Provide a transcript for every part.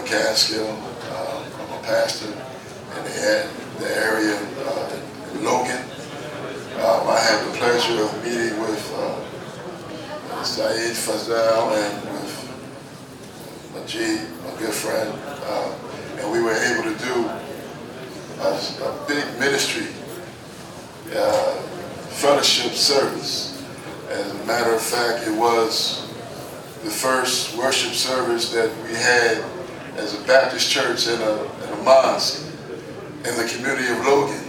Catskill. I'm a pastor in the area in Logan. I had the pleasure of meeting with Saeed Fazal and with Majid, my good friend, and we were able to do a big ministry fellowship service. As a matter of fact, it was the first worship service that we had as a Baptist church in a mosque in the community of Logan.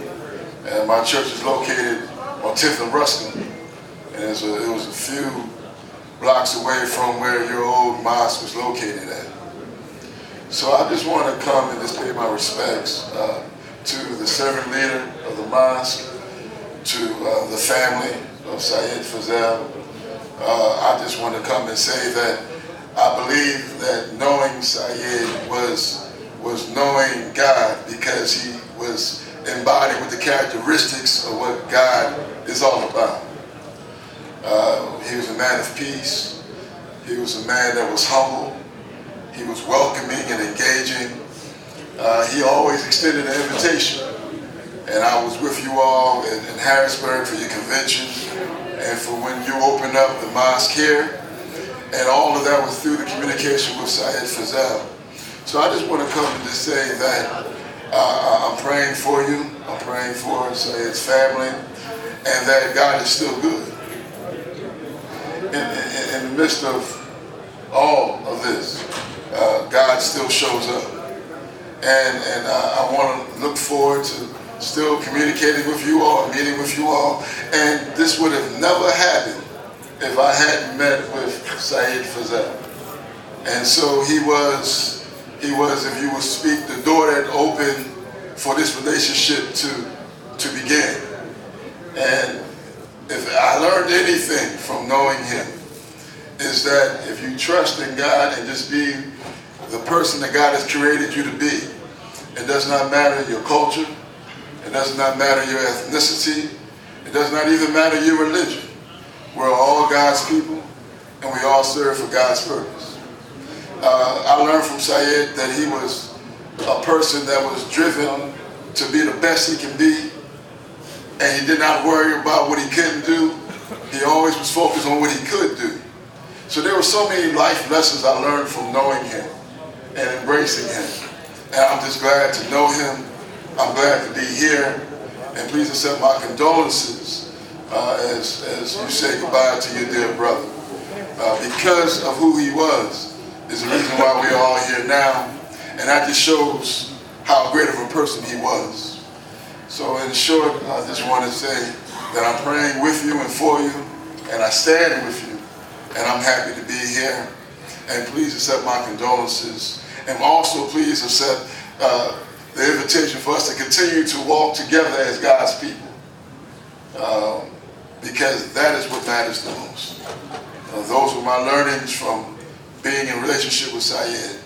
And my church is located on 10th and Ruskin, and it was a few blocks away from where your old mosque was located at. So I just want to come and just pay my respects to the servant leader of the mosque, to the family of Saeed Fazal. I just want to come and say that I believe that knowing Saeed was knowing God, because he was embodied with the characteristics of what God is all about. He was a man of peace. He was a man that was humble. He was welcoming and engaging. He always extended an invitation. And I was with you all in Harrisburg for your convention and for when you opened up the mosque here. And all of that was through the communication with Saeed Fazal. So I just want to come and just say that I'm praying for you. I'm praying for Saeed's family, and that God is still good. In the midst of all of this, God still shows up. And I want to look forward to still communicating with you all, meeting with you all. And this would have never happened if I hadn't met with Saeed Fazal. And so he was, if you would speak, the door that opened for this relationship to begin. And if I learned anything from knowing him, is that if you trust in God and just be the person that God has created you to be, it does not matter your culture, it does not matter your ethnicity, it does not even matter your religion. We're all God's people, and we all serve for God's purpose. I learned from Saeed that he was a person that was driven to be the best he can be, and he did not worry about what he couldn't do. He always was focused on what he could do. So there were so many life lessons I learned from knowing him and embracing him. And I'm just glad to know him. I'm glad to be here. And please accept my condolences as you say goodbye to your dear brother. Because of who he was is the reason why we're all here now. And that just shows how great of a person he was. So in short, I just want to say that I'm praying with you and for you, and I stand with you, and I'm happy to be here. And please accept my condolences. And also please accept the invitation for us to continue to walk together as God's people. Because that is what matters the most. Those were my learnings from being in relationship with Saeed.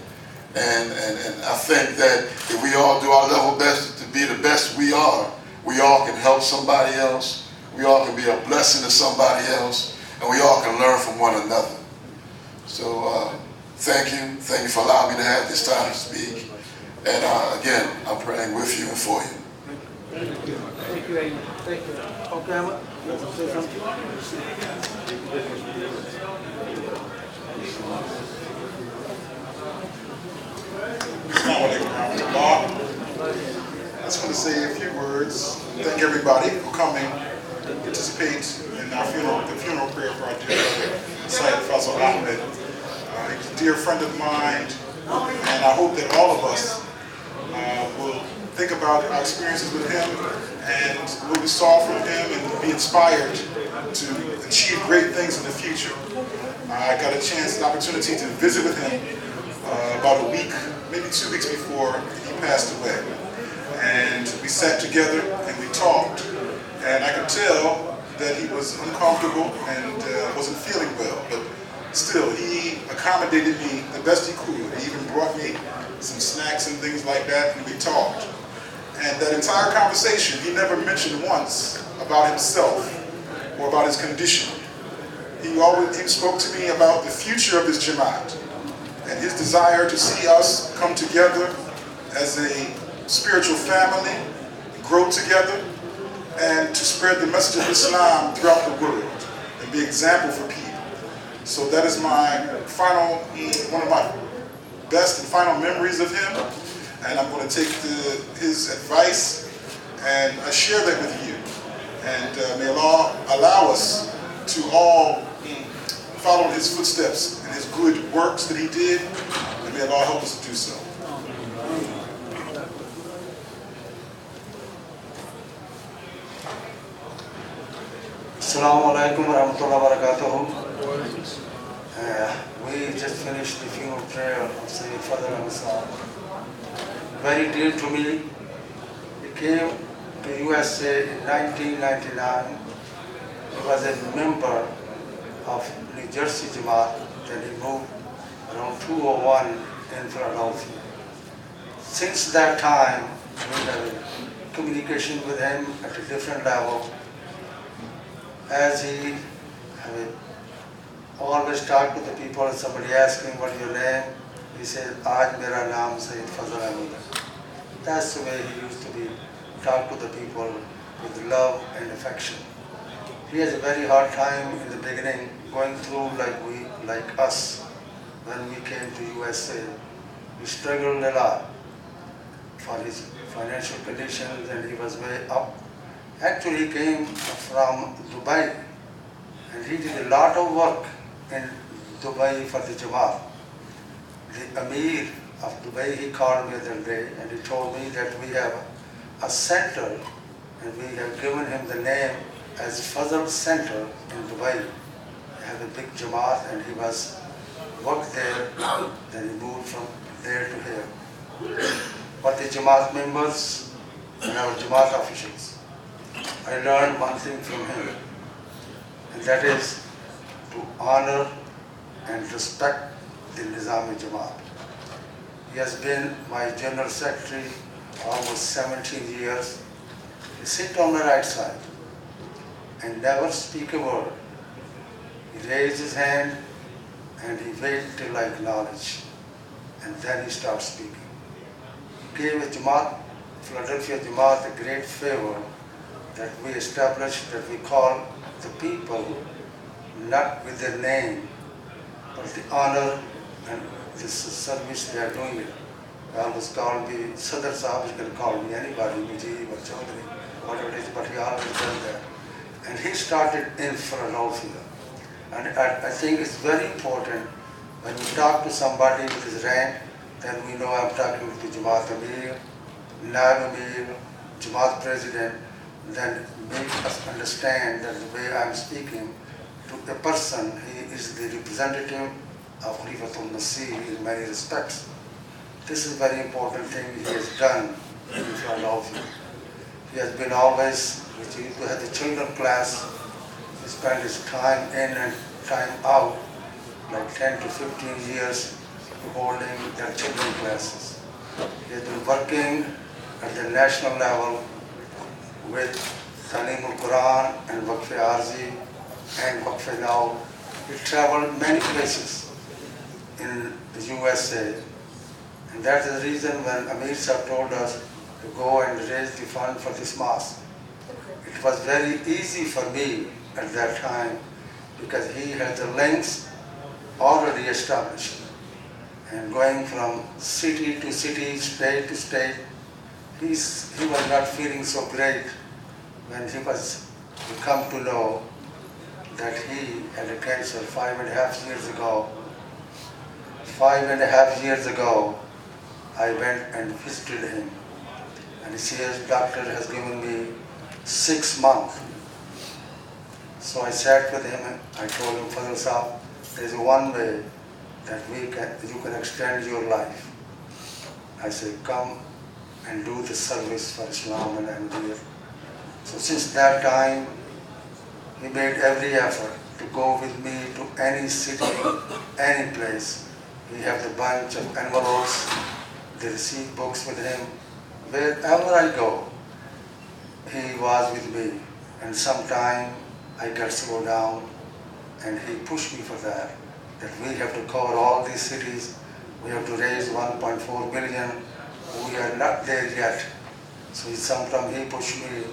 And I think that if we all do our level best to be the best we all can help somebody else, we all can be a blessing to somebody else, and we all can learn from one another. So thank you for allowing me to have this time to speak. And again, I'm praying with you and for you. Thank you. Thank you, Amen. Thank you. Okay, Ahmed, you want to say something? I just want to say a few words. Thank everybody for coming to participate in our the funeral prayer for our dear brother, Saeed Fazal Ahmed. He's a dear friend of mine, and I hope that all of us will think about our experiences with him and what we saw from him and be inspired to achieve great things in the future. I got an opportunity to visit with him about a week, maybe 2 weeks before he passed away. And we sat together and we talked, and I could tell that he was uncomfortable and wasn't feeling well, but still he accommodated me the best he could. He even brought me some snacks and things like that, and we talked. And that entire conversation, he never mentioned once about himself or about his condition. He spoke to me about the future of this Jamaat and his desire to see us come together as a spiritual family, grow together, and to spread the message of Islam throughout the world and be an example for people. So that is my final, one of my best and final memories of him, and I'm going to take his advice and share that with you. And may Allah allow us to all follow in his footsteps and his good works that he did, and may Allah help us to do so. Assalamu alaikum wa rahmatullahi wa barakatuh. We just finished the funeral prayer of Sayyid Fadl Ahmad. Very dear to me. He came to USA in 1999. He was a member of New Jersey Jamaat. Then he moved around 201 in Philadelphia. Since that time, we have communication with him at a different level. As he always talked to the people, somebody asked him, what is your name? He said, Aaj mera naam Sayyid Fazl Ahmad. That's the way he used to be, talk to the people with love and affection. He has a very hard time in the beginning, going through like us. When we came to USA, we struggled a lot for his financial conditions, and he was way up. Actually, he came from Dubai, and he did a lot of work in Dubai for the Jamaat. The Amir of Dubai, he called me the other day, and he told me that we have a center, and we have given him the name as Fazl Center in Dubai. They have a big Jamaat, and he was worked there, then he moved from there to here. But the Jamaat members and our Jamaat officials, I learned one thing from him, and that is to honor and respect the Nizami Jamaat. He has been my General Secretary almost 17 years. He sits on the right side and never speak a word. He raised his hand and he waited till I acknowledge, and then he starts speaking. He gave a Jamaat, Philadelphia Jamaat, a great favor that we established, that we call the people not with their name, but the honor and this service they are doing it. They always call me Sadr Sahab, you can call me anybody, Mujib or Chaudhary, whatever it is, but he always does that. And he started in Philadelphia. And I think it's very important when you talk to somebody with his rank, then we know I'm talking to Jamaat Amir, Naib Amir, Jamaat President, then make us understand that the way I'm speaking to a person, he is the representative of Khalifatul Masih in many respects. This is a very important thing he has done in Philadelphia. He has been always, which he used to have the children class, he spent his time in and time out, like 10 to 15 years holding their children classes. He has been working at the national level with Talim al-Quran and Waqf Arzi and Waqf Now. He traveled many places in the USA, and that is the reason when Amir Sahib told us to go and raise the fund for this mosque. It was very easy for me at that time because he had the links already established, and going from city to city, state to state, he was not feeling so great when he was to come to know that he had a cancer 5.5 years ago. 5.5 years ago, I went and visited him, and he says, doctor has given me 6 months. So I sat with him and I told him, Fazl Sahab, there is one way that you can extend your life. I said, come and do the service for Islam and Ahmadiyya. So since that time, he made every effort to go with me to any city, any place. We have the bunch of envelopes, the receipt books with him. Wherever I go, he was with me. And sometime I got slowed down, and he pushed me for that we have to cover all these cities We have to raise 1.4 million. We are not there yet. So sometimes he pushed me,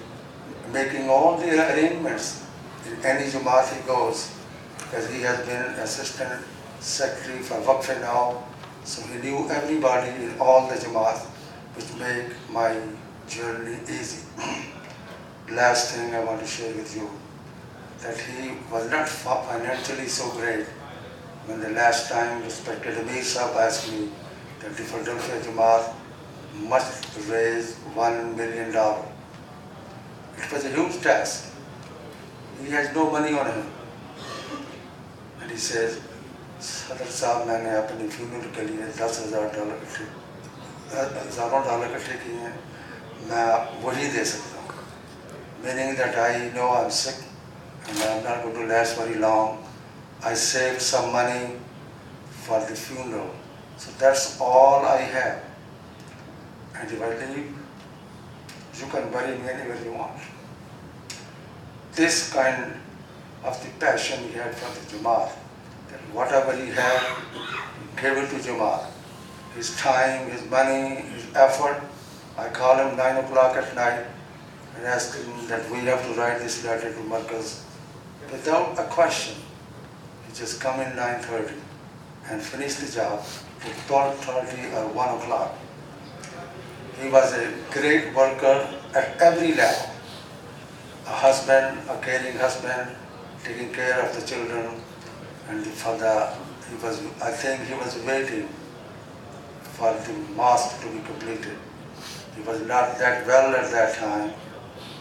making all the arrangements. In any Jamaat he goes, because he has been assistant secretary for Waqf now. So he knew everybody in all the Jamaat, which make my journey easy. Last thing I want to share with you, that he was not financially so great. When the last time respected Amir Sahib asked me that the Philadelphia Jamaat must raise $1 million. It was a huge task. He has no money on him. And he says, Sadr Sahib, मैंने अपने funeral के लिए $10,000 इकट्ठे किए हैं, मैं वही दे सकता हूँ. Meaning that I know I'm sick and I'm not going to last very long. I saved some money for the funeral. So that's all I have. And if I leave, you can bury me anywhere you want. This kind of the passion he had for the Jamaat, that whatever he had, he gave it to Jamaat. His time, his money, his effort. I call him 9 o'clock at night and ask him that we have to write this letter to Markaz. Without a question, he just come in 9:30 and finish the job at 12:30 or 1 o'clock. He was a great worker at every level. A husband, a caring husband, taking care of the children and the father. I think he was waiting for the mosque to be completed. He was not that well at that time,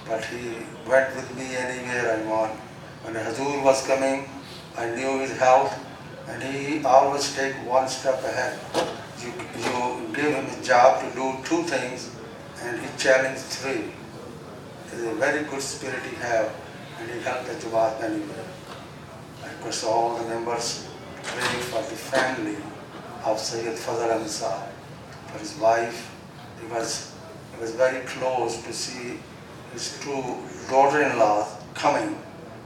but he went with me anywhere I want. When Hazur was coming, I knew his health, and he always take one step ahead. You give him a job to do 2 things, and he challenged 3. It's a very good spirit he have, and he helped the Jamaat anyway. I request all the members pray for the family of Sayyid Fazal Ahmad Sahib, for his wife. He was very close to see his 2 daughter-in-laws coming,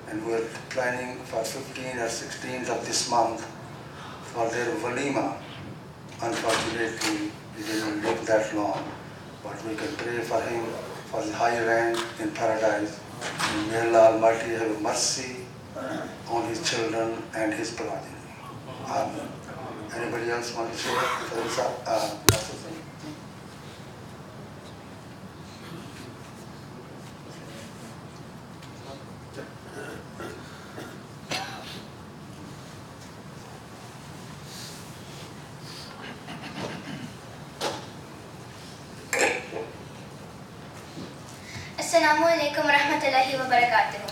and we are planning for 15th or 16th of this month for their walima. Unfortunately, he didn't live that long, but we can pray for him for his high rank in paradise. And may Allah Almighty have mercy on his children and his progeny. Amen. Anybody else want to share? Assalamu alaikum warahmatullahi wabarakatuh.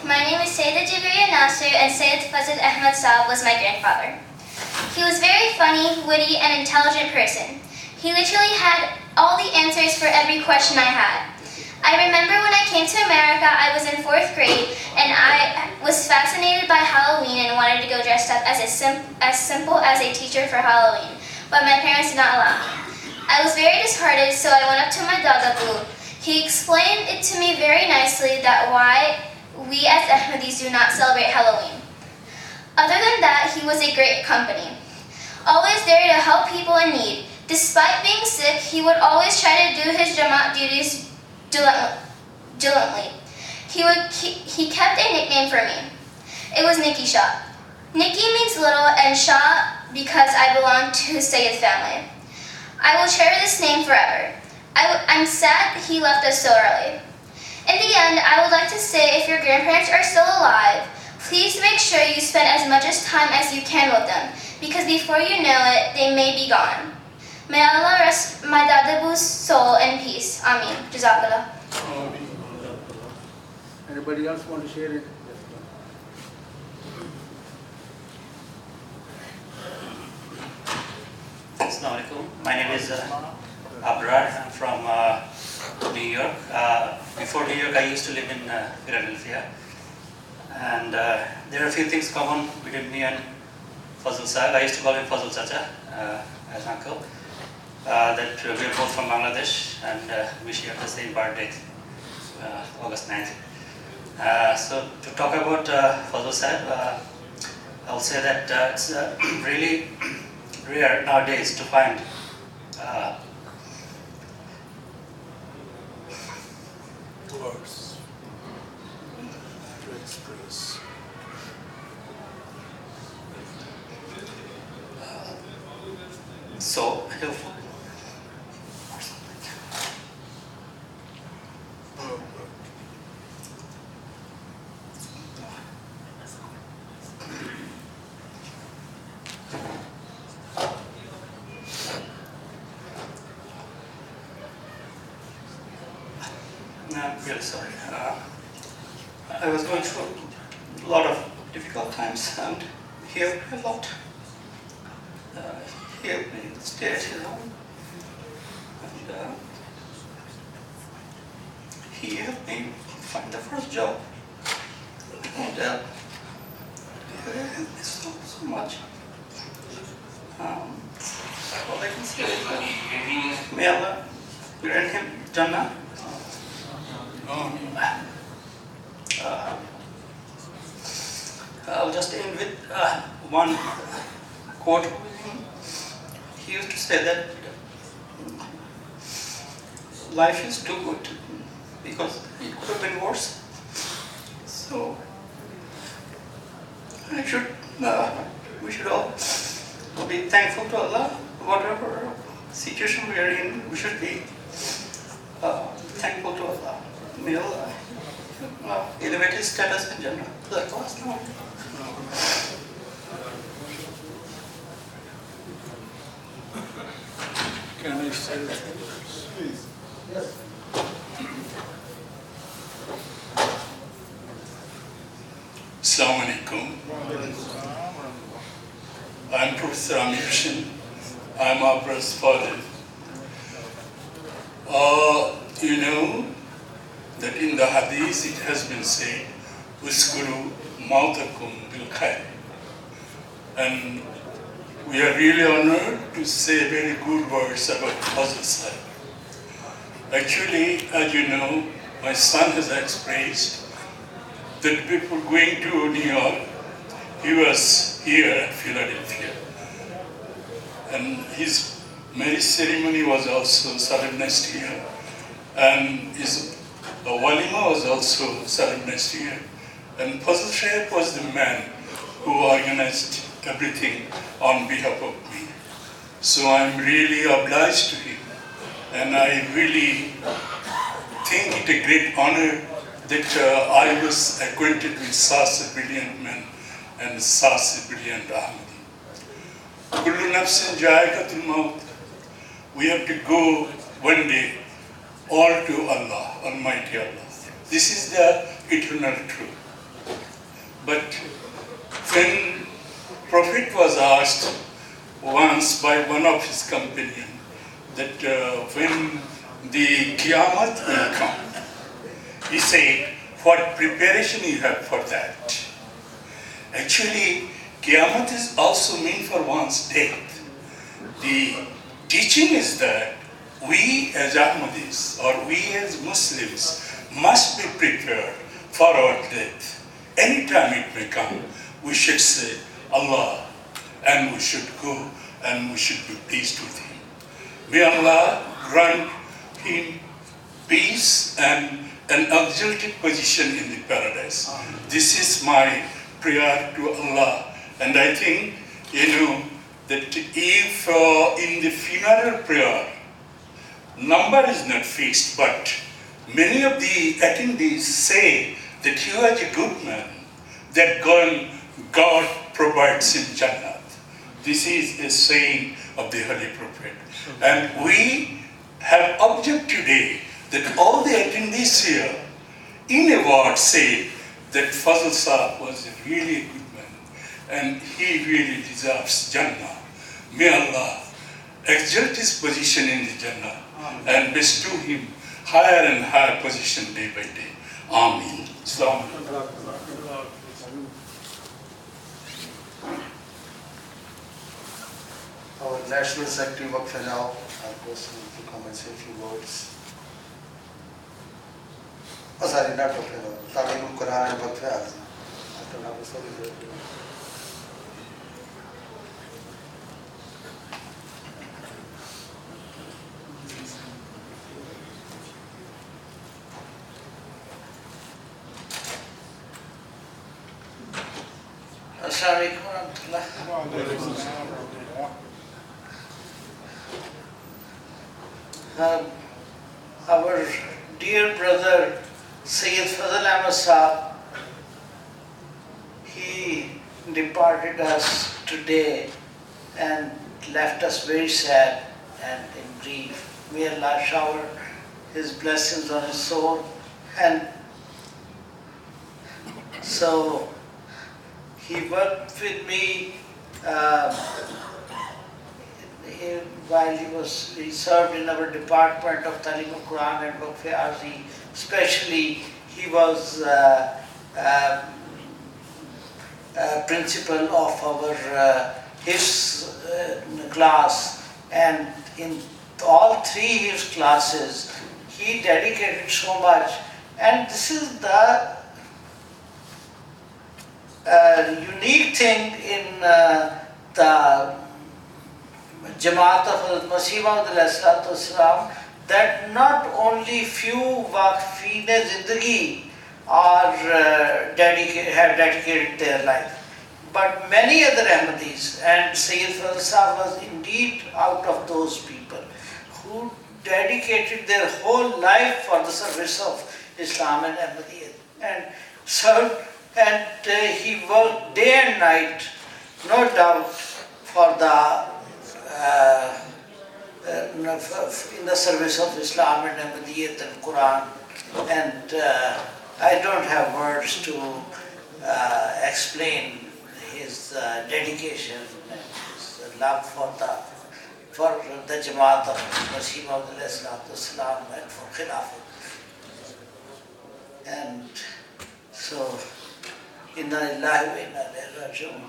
My name is Sayyida Jibriya Nasir, and Sayyid Fazil Ahmad Saab was my grandfather. He was a very funny, witty, and intelligent person. He literally had all the answers for every question I had. I remember when I came to America, I was in 4th grade, and I was fascinated by Halloween and wanted to go dressed up as simple as a teacher for Halloween, but my parents did not allow me. I was very disheartened, so I went up to my Dada Boo. He explained it to me very nicely that why we as Ahmadis do not celebrate Halloween. Other than that, he was a great company, always there to help people in need. Despite being sick, he would always try to do his Jamaat duties diligently. He kept a nickname for me. It was Nikki Shah. Nikki means little, and Shah because I belong to Sayyid family. I will cherish this name forever. I'm sad he left us so early. In the end, I would like to say if your grandparents are still alive, please make sure you spend as much time as you can with them, because before you know it, they may be gone. May Allah rest my Dadabu's soul in peace. Ameen. Jazakallah. Anybody else want to share it? Assalamu alaikum. My name is Abrar. I'm from New York. Before New York, I used to live in Philadelphia. And there are a few things common between me and Fazl Sahib. I used to call him Fazl Chacha as uncle. That we are both from Bangladesh, and we share the same birthday, August 9th. So to talk about Fazl Sahib, I'll say that it's really rare nowadays to find Words to express. so helpful. No, I'm really sorry. I was going through a lot of difficult times and he helped me a lot. He helped me stay at his home. And he helped me find the first job. And he helped me so much. All I can say is that may Allah grant him Jannah. I'll just end with one quote. He used to say that life is too good because it could have been worse. So we should all be thankful to Allah. Whatever situation we are in, we should be thankful to Allah. May Allah elevate his status in Jannah. That's all. Can I say that? Please. Yes. Assalamu alaikum. I'm Professor Amir Shin. I'm Abra's father. You know that in the hadith it has been said, Uskuru mautakum bil khair. And we are really honored to say very good words about Fazl Sahib. Actually, as you know, my son has expressed that before going to New York, he was here at Philadelphia. And his marriage ceremony was also solemnized here. And his walima was also solemnized here. And Fazl Sahib was the man who organized everything on behalf of me. So I'm really obliged to him. And I really think it a great honor that I was acquainted with such a brilliant man and such a brilliant Ahmadi. Kullu nafsin jaiqatul maut. We have to go one day all to Allah, Almighty Allah. This is the eternal truth. But when Prophet was asked once by one of his companions that when the Qiyamah will come, he said, what preparation you have for that? Actually, Qiyamah is also meant for one's death. The teaching is that we as Ahmadis or we as Muslims must be prepared for our death. Anytime it may come, we should say Allah and we should go and we should be pleased with Him. May Allah grant him peace and an exalted position in the paradise. This is my prayer to Allah. And I think, that if in the funeral prayer, number is not fixed, but many of the attendees say that you are a good man, that God provides in Jannah. This is a saying of the Holy Prophet. And we have object today that all the attendees here in a word say that Fazl Sahib was a really good man and he really deserves Jannah. May Allah exalt his position in the Jannah and bestow him higher and higher position day by day. Ameen. Assalamu alaikum. Our National Secretary Waqf now, of course, to come and say a few words. Oh, sorry, not Waqf now. Ta'lim Quran and Waqf Azam. After now, sorry. Assalamu alaikum warahmatullah. Our dear brother Sayyid Fazal Ahmad Saab, he departed us today and left us very sad and in grief. May Allah shower His blessings on his soul. And so he worked with me while he served in our department of Talim al-Quran and Waqf Arzi. Especially, he was principal of our his class, and in all three his classes, he dedicated so much. And this is the unique thing in the Jamaat of Masih Maud, that not only few Waqfeen Zindagi have dedicated their life, but many other Ahmadis, and Sayyid Fazal Sahib was indeed out of those people who dedicated their whole life for the service of Islam and Ahmadiyyat, and served, and he worked day and night, no doubt, for the in the service of Islam and Ahmadiyyat and Quran. And I don't have words to explain his dedication and his love for the Jamaat of Masih Maud Islam and for Khilafat. And so, Inna Lillahi wa Inna Ilaihi Raji'un.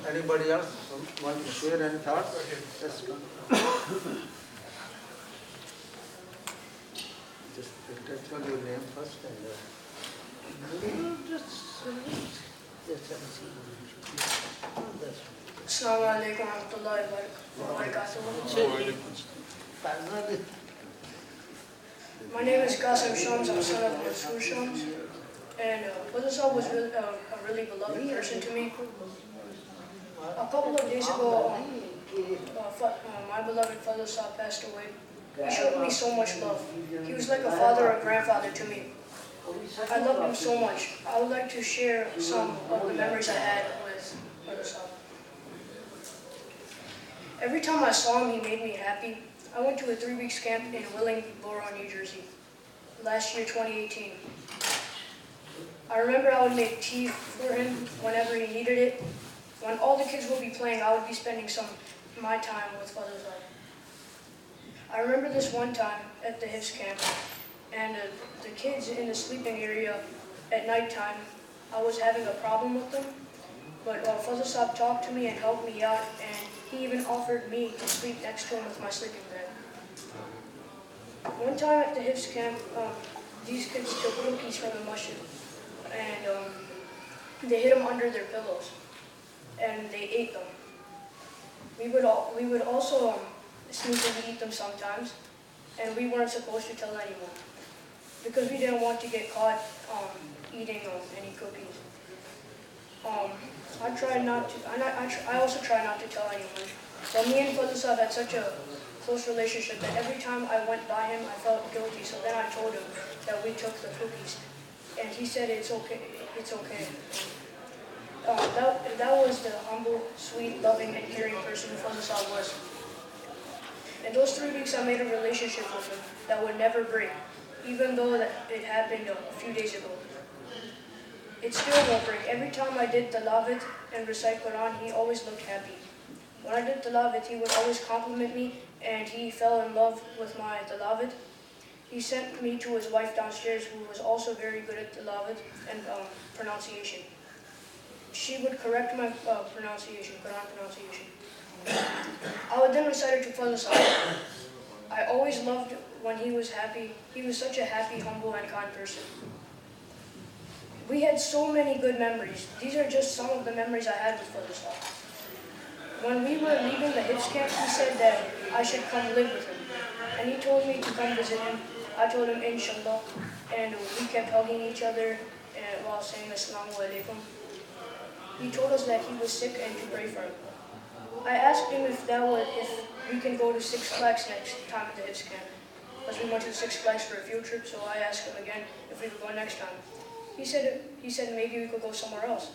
Anybody else want to share any thoughts? Yes, come. Just tell your name first and Assalamu alaikum warahmatullahi wabarakatuh. My name is Qasim Shams. I'm son of Mansoor Shams. And Fazal Sahib was a really beloved person to me. A couple of days ago, my beloved Fazal Sahib passed away. He showed me so much love. He was like a father or grandfather to me. I loved him so much. I would like to share some of the memories I had with Fazal Sahib. Every time I saw him, he made me happy. I went to a 3-week camp in Willingboro, New Jersey, last year, 2018. I remember I would make tea for him whenever he needed it. When all the kids would be playing, I would be spending some of my time with Fazal Sahib. I remember this one time at the Hifz camp, and the kids in the sleeping area at nighttime, I was having a problem with them. But Fazal Sahib talked to me and helped me out, and he even offered me to sleep next to him with my sleeping bag. One time at the Hifz camp, these kids took cookies from the masjid, and they hid them under their pillows, and they ate them. We would also sneakily eat them sometimes, and we weren't supposed to tell anyone because we didn't want to get caught eating any cookies. I tried not to. I also try not to tell anyone. But me and Fazal Sahib had such a close relationship that every time I went by him, I felt guilty. So then I told him that we took the cookies, and he said it's okay. It's okay. That was the humble, sweet, loving, and caring person who Fazal Sahib was. In those 3 weeks, I made a relationship with him that would never break, even though it happened a few days ago. It still won't break. Every time I did tilawat and recite Quran, he always looked happy. When I did tilawat, he would always compliment me, and he fell in love with my tilawat. He sent me to his wife downstairs, who was also very good at tilawat and pronunciation. She would correct my pronunciation, Quran pronunciation. I would then recite it to Fazal Sahib. I always loved when he was happy. He was such a happy, humble, and kind person. We had so many good memories. These are just some of the memories I had with Fazal Sahib. When we were leaving the Hifz camp, he said that I should come live with him. And he told me to come visit him. I told him, inshallah. And we kept hugging each other, while saying Assalamu alaikum. He told us that he was sick and to pray for him. I asked him if we can go to Six Flags next time at the HIPS camp, because we went to Six Flags for a field trip. So I asked him again if we could go next time. He said maybe we could go somewhere else.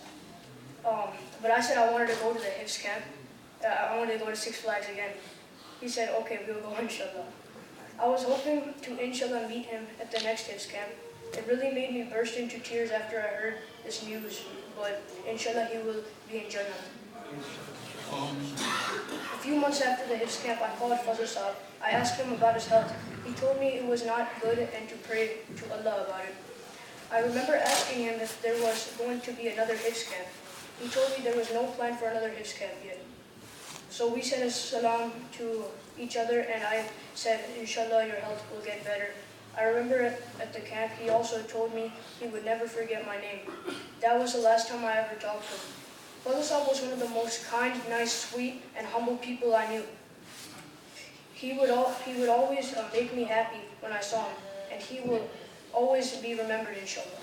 But I said I wanted to go to the HIPS camp. I wanted to go to Six Flags again. He said, okay, we'll go, inshallah. I was hoping to, inshallah, meet him at the next HIPS camp. It really made me burst into tears after I heard this news, but inshallah, he will be in Jannah. A few months after the HIPS camp, I called Fazl Saab. I asked him about his health. He told me it was not good and to pray to Allah about it. I remember asking him if there was going to be another HIPS camp. He told me there was no plan for another HIPS camp yet. So we said a salam to each other, and I said, inshallah, your health will get better. I remember at the camp, he also told me he would never forget my name. That was the last time I ever talked to him. Fazl Saab was one of the most kind, nice, sweet, and humble people I knew. He would always make me happy when I saw him, and he will always be remembered, inshallah.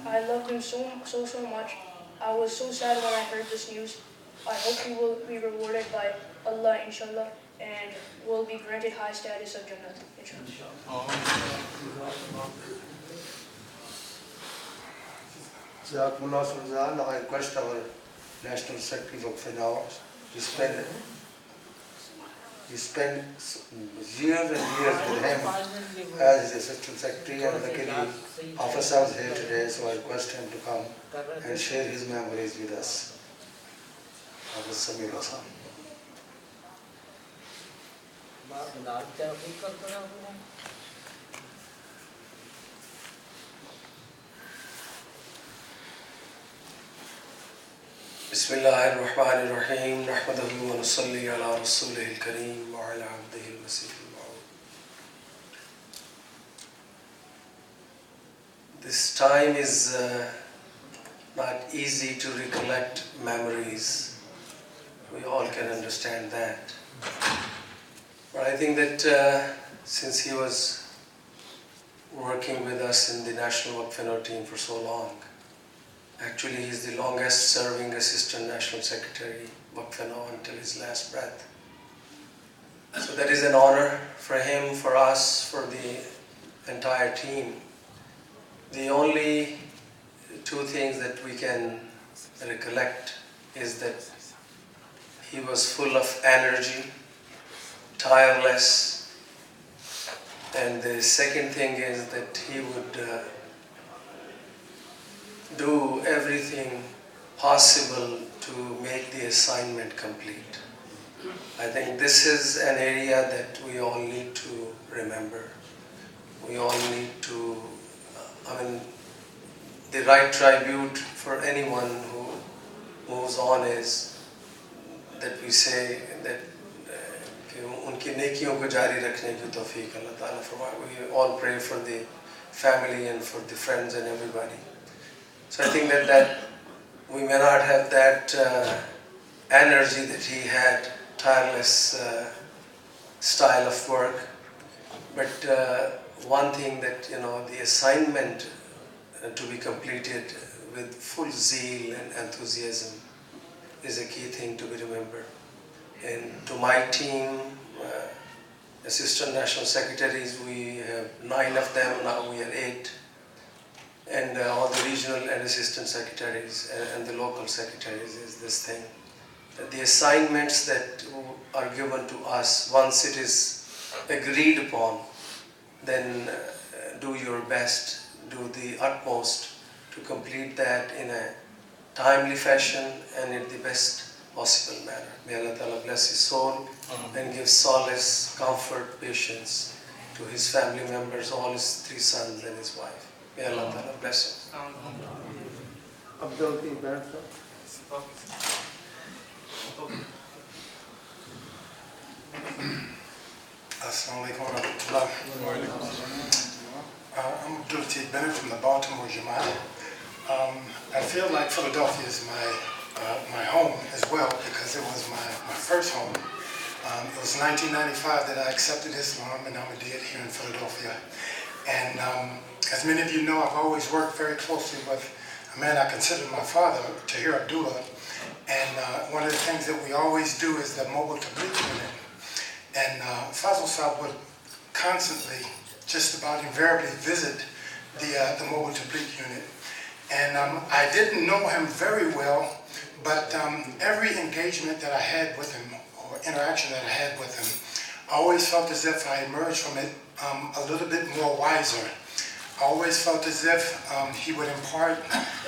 I loved him so much. I was so sad when I heard this news. I hope he will be rewarded by Allah, inshallah, and will be granted high status of Jannah, inshallah. Jazakumullah Sulzan. Now I request our National Secretary of Finance to spend years and years with him as his Assistant Secretary, and luckily Officer was here today, so I request him to come and share his memories with us. بسم الله الرحمن الرحيم نحمده ونصلي على رسوله الكريم وعلى عبده المسيح الموعود. This time is not easy to recollect memories. We all can understand that. But I think that since he was working with us in the National Waqf team for so long, actually, he is the longest serving Assistant National Secretary, Waqf until his last breath. So that is an honor for him, for us, for the entire team. The only two things that we can recollect is that he was full of energy, tireless, and the second thing is that he would do everything possible to make the assignment complete. I think this is an area that we all need to remember. We all need to, the right tribute for anyone who moves on is that we say that उनकी नेकियों को जारी रखने की तौफीक अल्लाह ताला फरमाए. We all pray for the family and for the friends and everybody. So I think that we may not have that energy that he had, tireless style of work, but one thing that, the assignment to be completed with full zeal and enthusiasm is a key thing to be remembered. And to my team, Assistant National Secretaries, we have 9 of them, now we are 8. And all the regional and assistant secretaries and the local secretaries is this thing. That the assignments that are given to us, once it is agreed upon, then do your best, do the utmost to complete that in a timely fashion and in the best possible manner. May Allah Ta'ala bless his soul and give solace, comfort, patience to his family members, all his 3 sons and his wife. May Allah Ta'ala bless him. Abdul Bennett. Assalamu alaikum wa rahmatullah. I'm Abdul Bennett from the Baltimore Jamaat. I feel like Philadelphia is my home as well because it was my first home. It was 1995 that I accepted Islam, and I'm a dead here in Philadelphia. And as many of you know, I've always worked very closely with a man I consider my father, Tahir Abdullah. And one of the things that we always do is the mobile tabligh unit. And Fazl Saab would constantly, just about invariably, visit the mobile tabligh unit. And I didn't know him very well, but every engagement that I had with him, or interaction that I had with him, I always felt as if I emerged from it a little bit more wiser. I always felt as if he would impart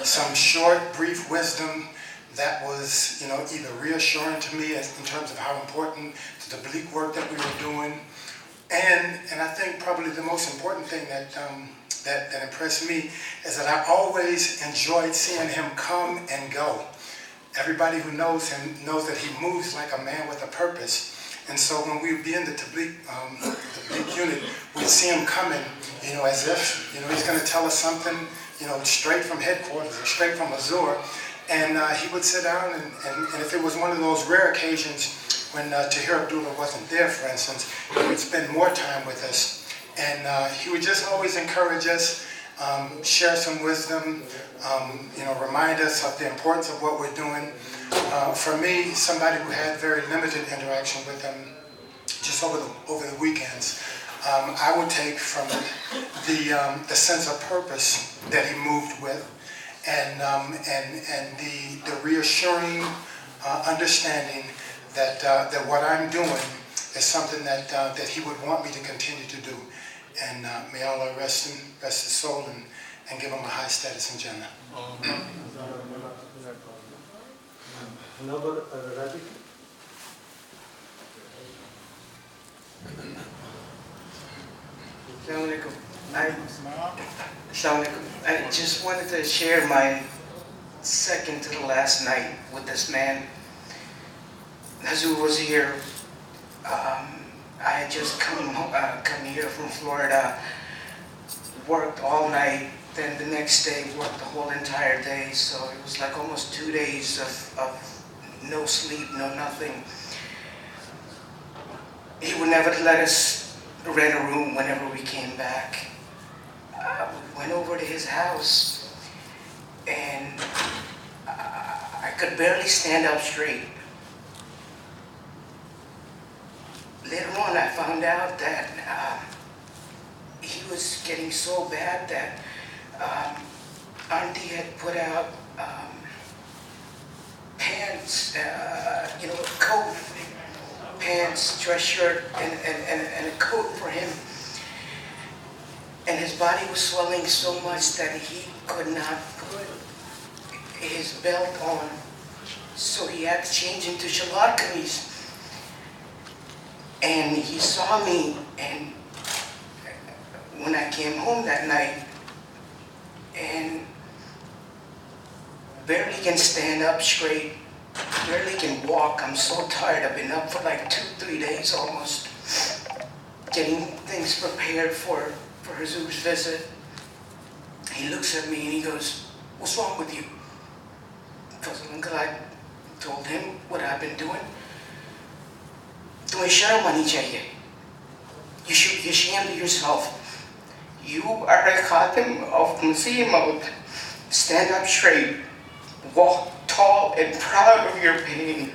some short, brief wisdom that was, either reassuring to me in terms of how important the tabligh work that we were doing, and I think probably the most important thing that impressed me is that I always enjoyed seeing him come and go. Everybody who knows him knows that he moves like a man with a purpose. And so when we would be in the tabligh unit, we'd see him coming, as if, he's going to tell us something, straight from headquarters or straight from Azur. And he would sit down, and if it was one of those rare occasions when Tahir Abdullah wasn't there, for instance, he would spend more time with us. And he would just always encourage us, share some wisdom, remind us of the importance of what we're doing. For me, somebody who had very limited interaction with him, just over the weekends, I would take from it the sense of purpose that he moved with, and the reassuring understanding that what I'm doing is something that he would want me to continue to do. And may Allah rest his soul and give him a high status in Jannah. I just wanted to share my second to the last night with this man. Hazur was here. I had just come here from Florida, worked all night, then the next day worked the whole entire day, so it was like almost 2 days of no sleep, no nothing. He would never let us rent a room whenever we came back. We went over to his house, and I could barely stand up straight. Later on, I found out that he was getting so bad that Auntie had put out pants, coat, pants, dress shirt, and a coat for him. And his body was swelling so much that he could not put his belt on. So he had to change into shalwar kameez. And he saw me, and when I came home that night, and barely can stand up straight, barely can walk. I'm so tired. I've been up for like 2-3 days almost, getting things prepared for Hazur's visit. He looks at me and he goes, "What's wrong with you?" Uncle, I told him what I've been doing. तुम्हें शर्म आनी चाहिए. You should be ashamed of yourself. You are a khatim of Masih Maud. Stand up straight. Walk tall and proud of your pain.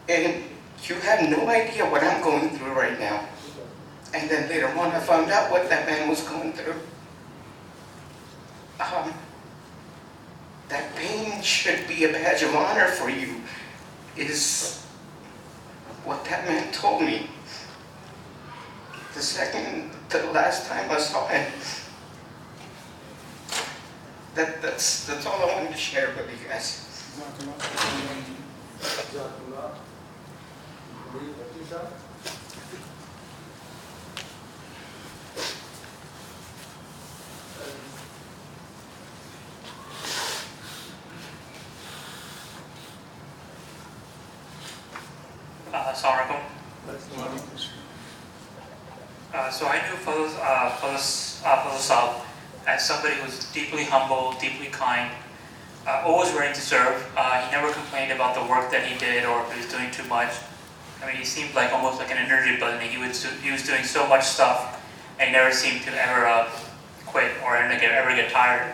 And you have no idea what I'm going through right now. And then later on I found out what that man was going through. That pain should be a badge of honor for you, is what that man told me. The second to the last time I saw him. That's all I wanted to share with you guys. Assalamualaikum. So I knew Fazl Saab as somebody who was deeply humble, deeply kind, always ready to serve. He never complained about the work that he did or if he was doing too much. I mean, he seemed like almost like an energy balloon. He was doing so much stuff, and he never seemed to ever quit or ever get tired.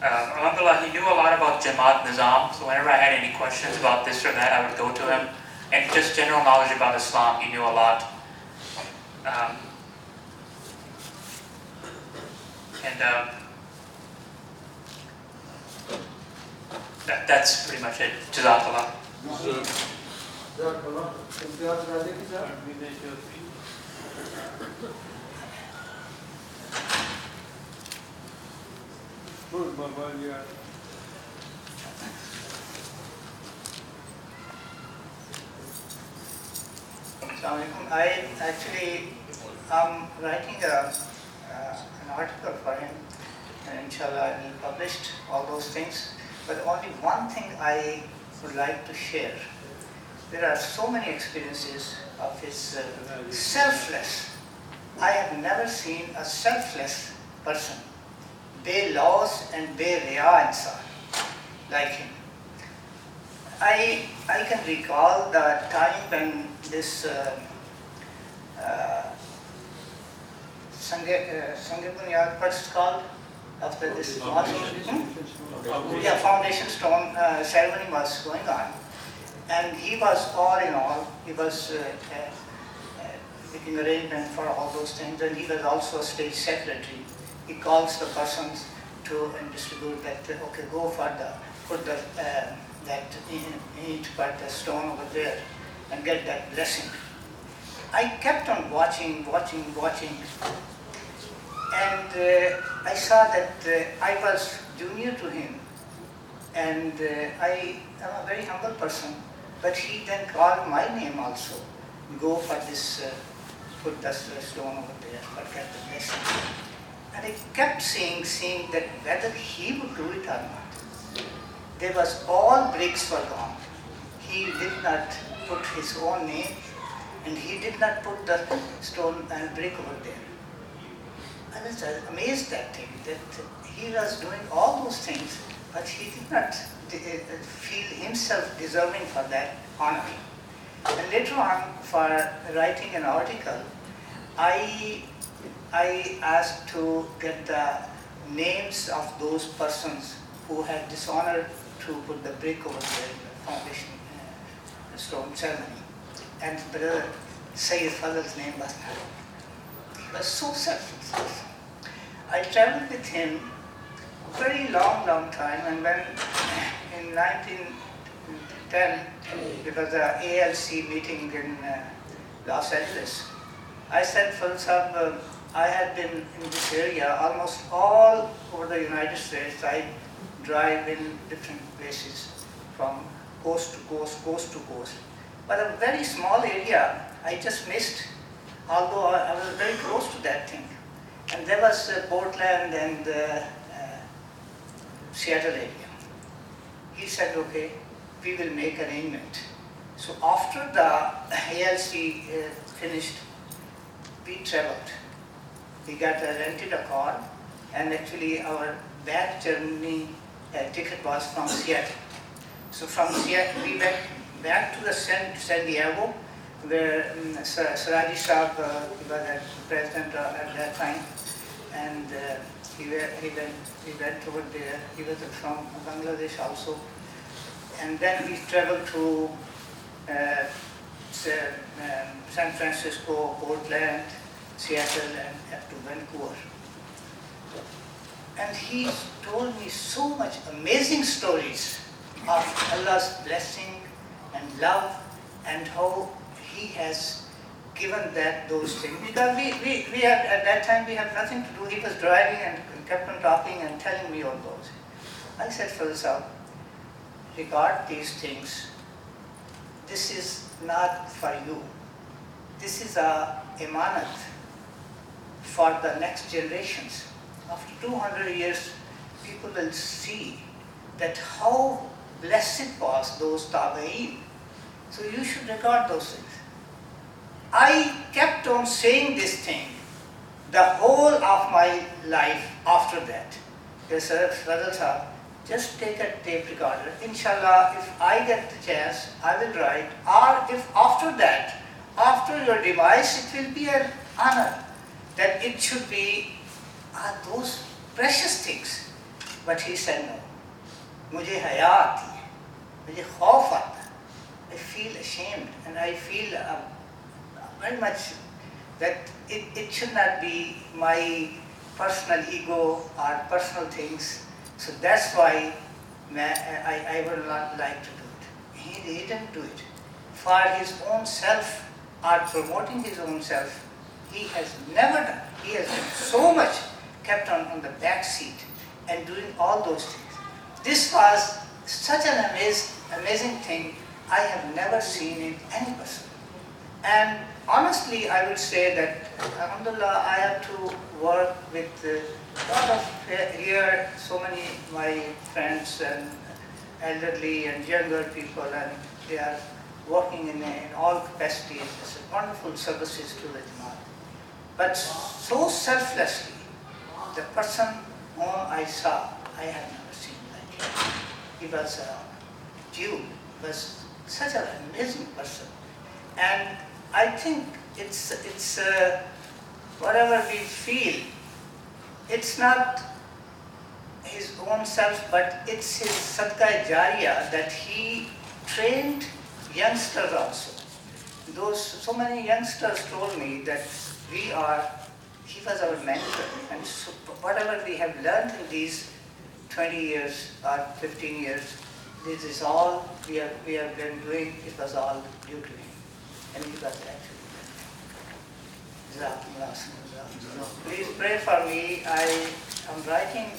Alhamdulillah, he knew a lot about Jamaat Nizam, so whenever I had any questions about this or that, I would go to him. And just general knowledge about Islam, he knew a lot. That's pretty much it. Jazakallah. I actually am writing an article for him, and inshallah I will publish all those things. But only one thing I would like to share. There are so many experiences of his selfless. I have never seen a selfless person, be-laws and be-riya insan, like him. I can recall the time when this Sange Bunyad, what's called after this foundation stone ceremony was going on, and he was all in all. He was making arrangement for all those things, and he was also state secretary. He calls the persons to and distribute that. Okay, go for put the that need to put the stone over there and get that blessing. I kept on watching, and I saw that I was junior to him, and I am a very humble person, but he then called my name also. Go for this, put the stone over there, but get the blessing. And I kept seeing that whether he would do it or not. There was all bricks were gone. He did not put his own name, and he did not put the stone and brick over there. I was amazed at him that he was doing all those things, but he did not feel himself deserving for that honor. And later on, for writing an article, I asked to get the names of those persons who had dishonored to put the brick over there in the foundation stone ceremony. And Brother Sayyid Fadl's name was not. He was so selfless. I traveled with him a very long time, and when in 1910 there was an ALC meeting in Los Angeles, I said, Fadl Sahab, I had been in this area almost all over the United States. I drive in different places from coast to coast. But a very small area I just missed, although I was very close to that thing. And there was Portland and Seattle area. He said, okay, we will make arrangement. So after the ALC finished, we traveled. We rented a car, and actually our back journey ticket was from Seattle. So from Seattle, we went back to the San Diego, where Siraji Saab was the president at that time, and he went over there. He was from Bangladesh also, and then we traveled to San Francisco, Portland, Seattle, and up to Vancouver. And he told me so much amazing stories of Allah's blessing and love, and how he has given those things. Because we had, at that time, we had nothing to do. He was driving and kept on talking and telling me all those. I said, Fadl Sahab, regard these things. This is not for you. This is a imanat for the next generations. After 200 years, people will see that how blessed was those tabi'een. So you should regard those things. I kept on saying this thing the whole of my life after that. They said, Fadl Sahab, just take a tape recorder. Inshallah, if I get the chance, I will write. Or if after that, after your demise, it will be an honor that it should be those precious things. But he said no. मुझे हया आती है, मुझे खौफ आता है. I feel ashamed and I feel very much that it should not be my personal ego or personal things. So that's why I would not like to do it. He didn't do it. For his own self or promoting his own self, he has never done. He has done so much, kept on the back seat and doing all those things. This was such an amazing thing I have never seen in any person. And honestly, I would say that, alhamdulillah, I have to work with a lot of here, so many my friends and elderly and younger people, and they are working in all capacities. It's wonderful services to the Jamaat. But so selflessly, the person whom I saw, I have never seen like him. He was a Jew, he was such an amazing person. And I think it's whatever we feel, it's not his own self, but it's his sadqa jariya that he trained youngsters also. So many youngsters told me that he was our mentor, and so whatever we have learned in these 20 years or 15 years, this is all we have been doing, it was all due to him. And he was actually there. Please pray for me. I am writing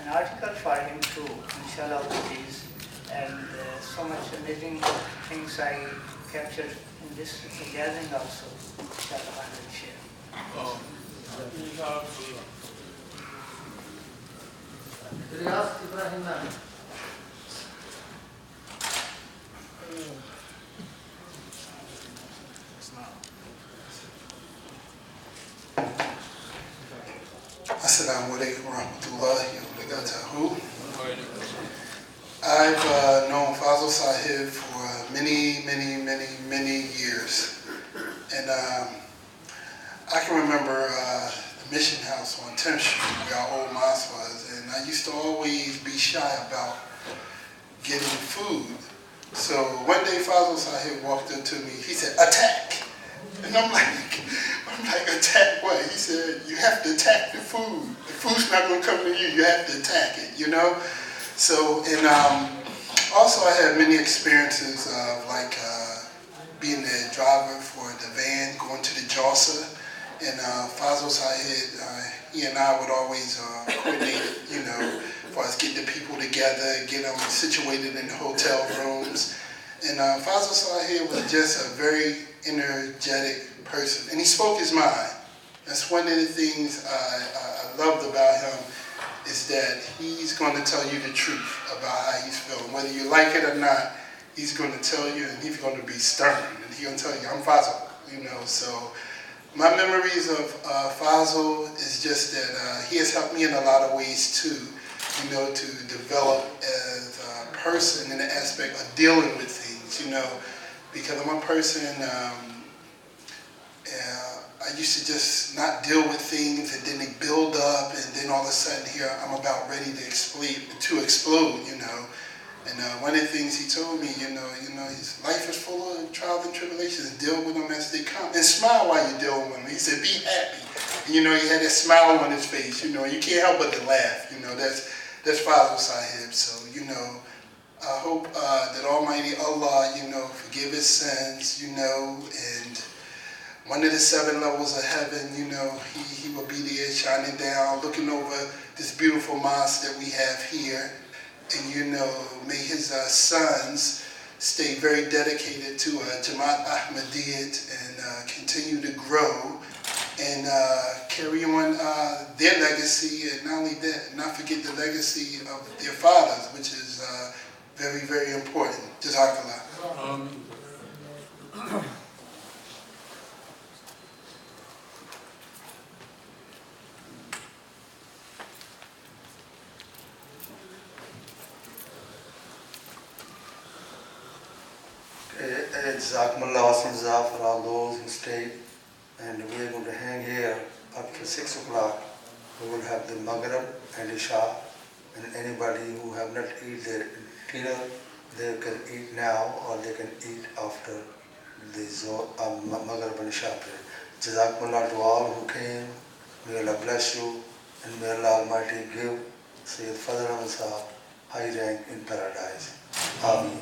an article for him too, inshallah, please. And so much amazing things I captured in this gathering also. Inshallah, I will share. Assalamu alaikum wa rahmatullahi wa barakatuhu. I've known Fazl Sahib for many years. And I can remember the mission house on 10th Street where our old mosque was, and I used to always be shy about getting food. So one day Fazl Sahib walked up to me, he said, "Attack!" And I'm like, attack what? He said, you have to attack the food. The food's not going to come to you, you have to attack it, you know? So, and also I had many experiences of like being the driver for the van, going to the JALSA. And Fazl Sahib, he and I would always coordinate, you know, for us get the people together, get them situated in the hotel rooms. And Fazl Sahib was just a very energetic person, and he spoke his mind. That's one of the things I loved about him, is that he's going to tell you the truth about how he's feeling. Whether you like it or not, he's going to tell you, and he's going to be stern, and he's going to tell you, I'm Fazl, you know. So my memories of Fazl is just that he has helped me in a lot of ways too, you know, to develop as a person in the aspect of dealing with things, you know, because I'm a person, I used to just not deal with things, and then they build up, and then all of a sudden here I'm about ready to explode, you know. And one of the things he told me, you know, his life is full of trials and tribulations. Deal with them as they come, and smile while you're dealing with them. He said, be happy. And, you know, he had that smile on his face. You know, you can't help but to laugh. You know, that's Fazl Sahib. So, you know, I hope that Almighty Allah, you know, forgive his sins, you know, and one of the 7 levels of heaven, you know, he will be there shining down, looking over this beautiful mosque that we have here. And, you know, may his sons stay very dedicated to Jamaat Ahmadiyyat and continue to grow and carry on their legacy, and not only that, not forget the legacy of their fathers, which is very important. Jazakallah. say Jazakumullah Wasim Za for all those who stayed, and we are going to hang here up to 6 o'clock. We will have the Maghrib and Isha, and anybody who have not eaten their dinner, they can eat now or they can eat after the Maghrib and Isha prayer. Jazakumullah to all who came. May Allah bless you, and may Allah Almighty give Sayyid Fazl Ahmad Sahab high rank in paradise. Ameen.